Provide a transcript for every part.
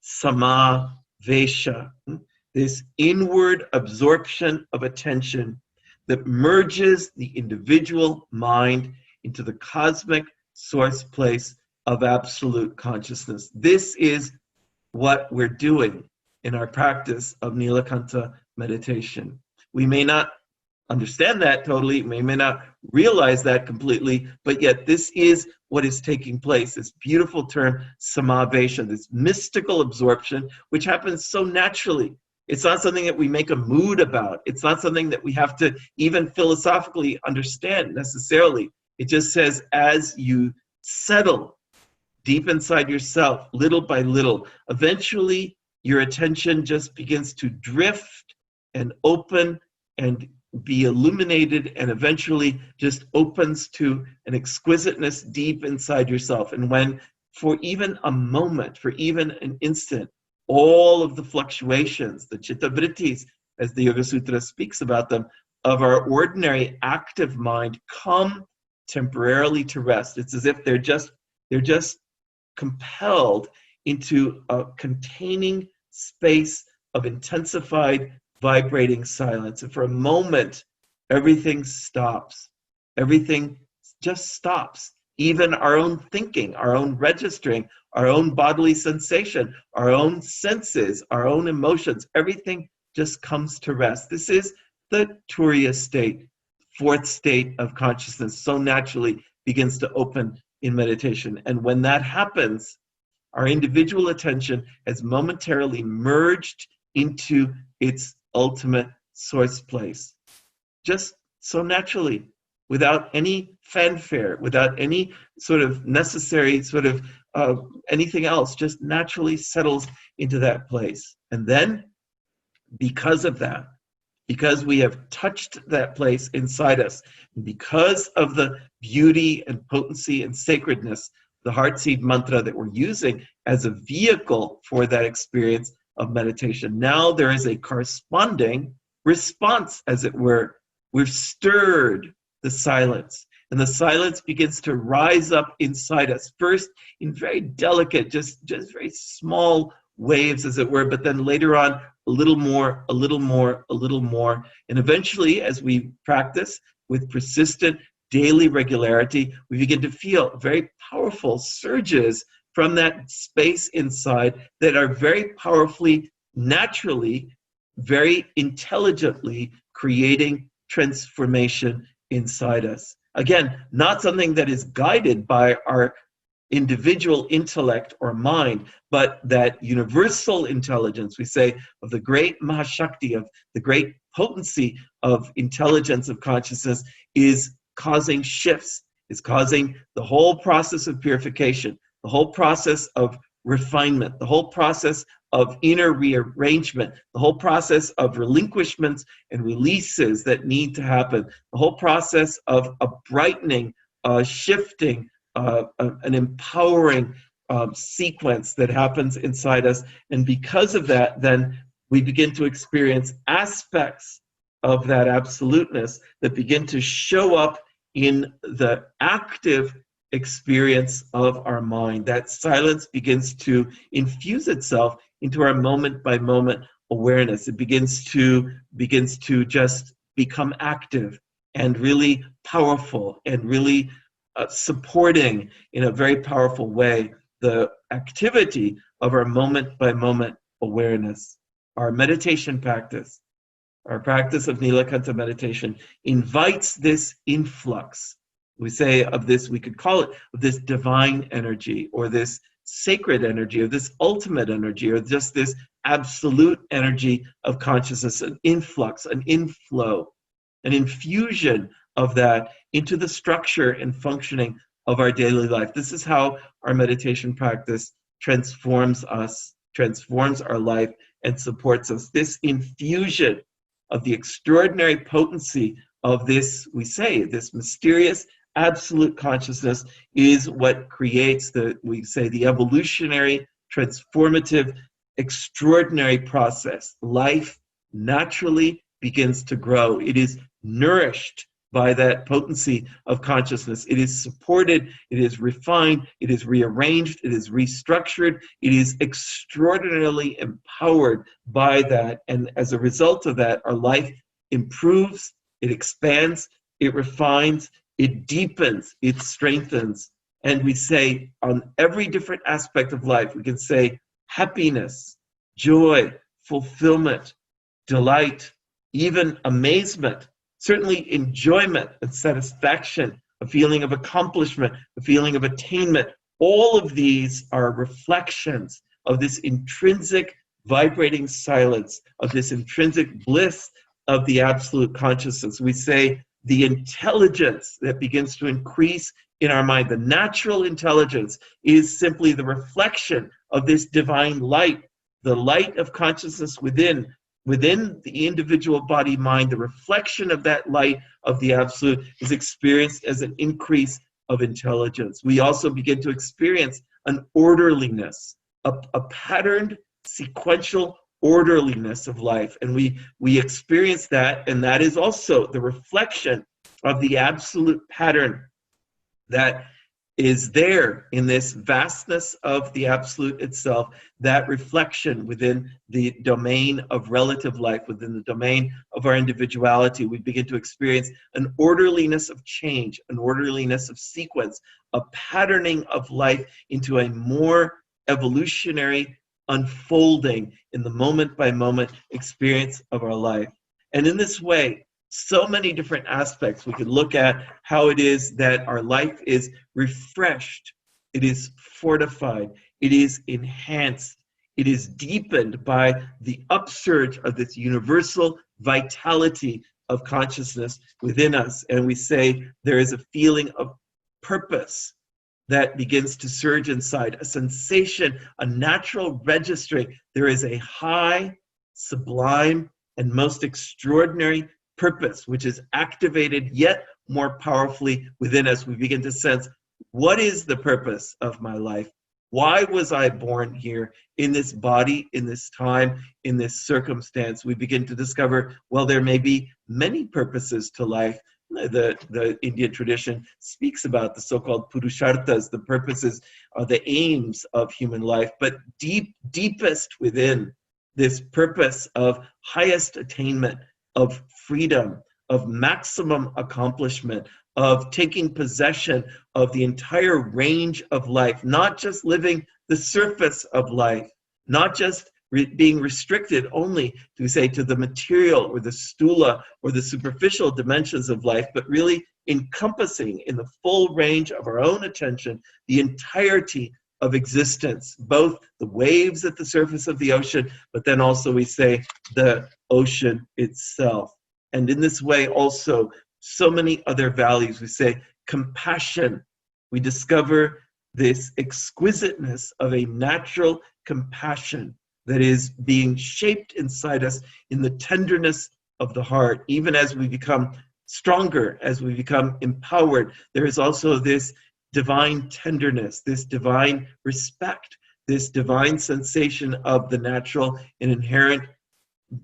Samāveśa, this inward absorption of attention that merges the individual mind into the cosmic source place of absolute consciousness. This is what we're doing in our practice of Neelakantha meditation. We may not understand that totally, we may not realize that completely, but yet this is what is taking place. This beautiful term, Samāveśa, this mystical absorption, which happens so naturally. It's not something that we make a mood about. It's not something that we have to even philosophically understand necessarily. It just says, as you settle deep inside yourself, little by little, eventually your attention just begins to drift and open and be illuminated, and eventually just opens to an exquisiteness deep inside yourself. And when, for even a moment, for even an instant, all of the fluctuations, the chitta vrittis, as the Yoga Sutra speaks about them, of our ordinary active mind come temporarily to rest. It's as if they're just compelled into a containing space of intensified vibrating silence. And for a moment, everything stops. Everything just stops. Even our own thinking, our own registering, our own bodily sensation, our own senses, our own emotions, everything just comes to rest. This is the Turiya state, fourth state of consciousness, so naturally begins to open in meditation. And when that happens, our individual attention has momentarily merged into its ultimate source place. Just so naturally, without any fanfare, without any sort of necessary sort of anything else, just naturally settles into that place. And then, because of that, because we have touched that place inside us, because of the beauty and potency and sacredness, the heartseed mantra that we're using as a vehicle for that experience of meditation, now there is a corresponding response, as it were. We've stirred the silence, and the silence begins to rise up inside us, first in very delicate, just very small waves, as it were, but then later on, a little more, a little more, a little more. And eventually, as we practice with persistent daily regularity, we begin to feel very powerful surges from that space inside that are very powerfully, naturally, very intelligently creating transformation inside us. Again, not something that is guided by our individual intellect or mind, but that universal intelligence, we say, of the great Mahashakti, of the great potency of intelligence of consciousness, is causing shifts, is causing the whole process of purification, the whole process of refinement, the whole process of inner rearrangement, the whole process of relinquishments and releases that need to happen, the whole process of a brightening, shifting, an empowering sequence that happens inside us. And because of that, then we begin to experience aspects of that absoluteness that begin to show up in the active experience of our mind. That silence begins to infuse itself into our moment-by-moment awareness. It begins to just become active and really powerful and really supporting in a very powerful way the activity of our moment-by-moment awareness. Our meditation practice, our practice of Neelakantha meditation, invites this influx. We say of this, we could call it of this divine energy, or this sacred energy, or this ultimate energy, or just this absolute energy of consciousness, an influx, an inflow, an infusion of that into the structure and functioning of our daily life. This is how our meditation practice transforms us, transforms our life, and supports us. This infusion of the extraordinary potency of this, we say, this mysterious absolute consciousness is what creates the evolutionary, transformative, extraordinary process. Life naturally begins to grow. It is nourished by that potency of consciousness. It is supported, it is refined, it is rearranged, it is restructured, it is extraordinarily empowered by that. And as a result of that, our life improves, it expands, it refines, it deepens, it strengthens. And we say on every different aspect of life, we can say happiness, joy, fulfillment, delight, even amazement, certainly enjoyment and satisfaction, a feeling of accomplishment, a feeling of attainment. All of these are reflections of this intrinsic vibrating silence, of this intrinsic bliss of the absolute consciousness. We say the intelligence that begins to increase in our mind, the natural intelligence, is simply the reflection of this divine light, the light of consciousness within the individual body mind. The reflection of that light of the absolute is experienced as an increase of intelligence. We also begin to experience an orderliness, a patterned sequential orderliness of life, and we experience that, and that is also the reflection of the absolute pattern that is there in this vastness of the absolute itself, that reflection within the domain of relative life, within the domain of our individuality. We begin to experience an orderliness of change, an orderliness of sequence, a patterning of life into a more evolutionary unfolding in the moment by moment experience of our life. And in this way, so many different aspects we could look at how it is that our life is refreshed, it is fortified, it is enhanced, it is deepened by the upsurge of this universal vitality of consciousness within us. And we say there is a feeling of purpose that begins to surge inside, a sensation, a natural registering. There is a high, sublime, and most extraordinary purpose, which is activated yet more powerfully within us. We begin to sense, what is the purpose of my life? Why was I born here in this body, in this time, in this circumstance? We begin to discover, well, there may be many purposes to life. The Indian tradition speaks about the so-called purusharthas, the purposes, the aims of human life, but deepest within this purpose of highest attainment, of freedom, of maximum accomplishment, of taking possession of the entire range of life, not just living the surface of life, not just being restricted only to, say, to the material or the stula or the superficial dimensions of life, but really encompassing in the full range of our own attention the entirety of existence, both the waves at the surface of the ocean, but then also, we say, the ocean itself. And in this way also, so many other values. We say compassion. We discover this exquisiteness of a natural compassion that is being shaped inside us in the tenderness of the heart. Even as we become stronger, as we become empowered, there is also this divine tenderness, this divine respect, this divine sensation of the natural and inherent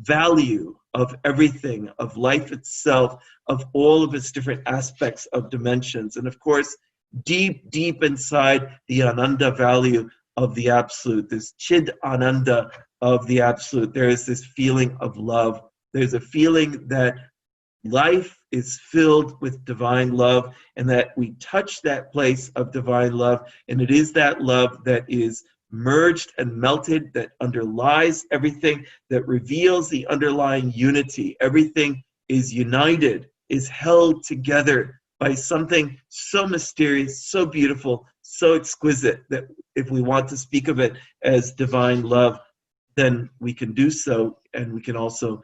value of everything, of life itself, of all of its different aspects of dimensions. And of course, deep, deep inside the Ananda value of the Absolute, this Chid Ananda of the Absolute, there is this feeling of love. There's a feeling that life is filled with divine love, and that we touch that place of divine love, and it is that love that is merged and melted, that underlies everything, that reveals the underlying unity. Everything is united, is held together by something so mysterious, so beautiful, so exquisite, that if we want to speak of it as divine love, then we can do so, and we can also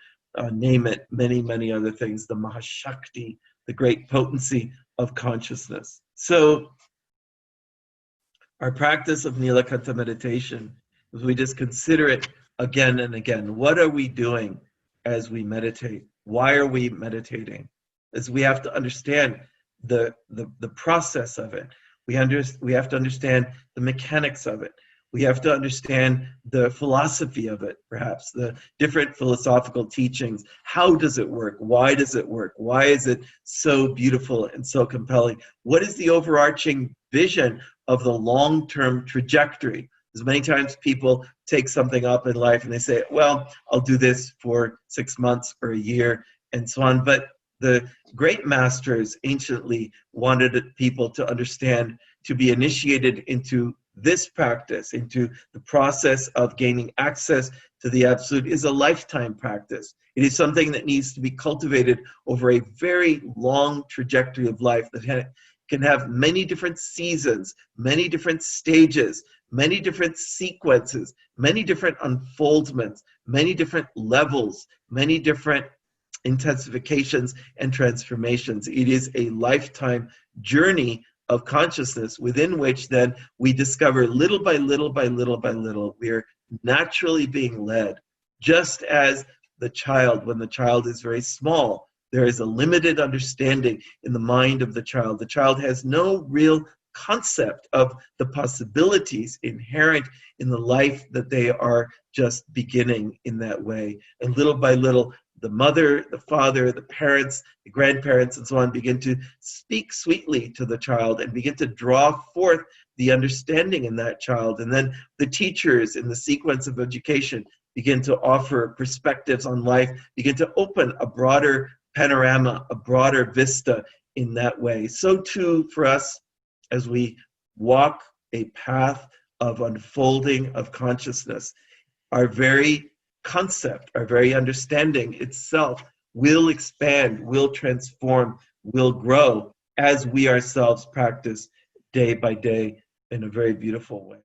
name it many, many other things, the Mahashakti, the great potency of consciousness. So our practice of Neelakantha meditation, as we just consider it again and again, what are we doing as we meditate? Why are we meditating? As we have to understand the process of it. We have to understand the mechanics of it. We have to understand the philosophy of it, perhaps, the different philosophical teachings. How does it work? Why does it work? Why is it so beautiful and so compelling? What is the overarching vision of the long-term trajectory? Because many times people take something up in life and they say, well, I'll do this for 6 months or a year and so on. But the great masters anciently wanted people to understand, to be initiated into this practice, into the process of gaining access to the Absolute, is a lifetime practice. It is something that needs to be cultivated over a very long trajectory of life that can have many different seasons, many different stages, many different sequences, many different unfoldments, many different levels, many different intensifications and transformations. It is a lifetime journey of consciousness within which then we discover little by little by little by little, we are naturally being led. Just as the child, when the child is very small, there is a limited understanding in the mind of the child. The child has no real concept of the possibilities inherent in the life that they are just beginning in that way. And little by little, the mother, the father, the parents, the grandparents, and so on begin to speak sweetly to the child and begin to draw forth the understanding in that child. And then the teachers in the sequence of education begin to offer perspectives on life, begin to open a broader panorama, a broader vista in that way. So too for us, as we walk a path of unfolding of consciousness, our very concept, our very understanding itself will expand, will transform, will grow as we ourselves practice day by day in a very beautiful way.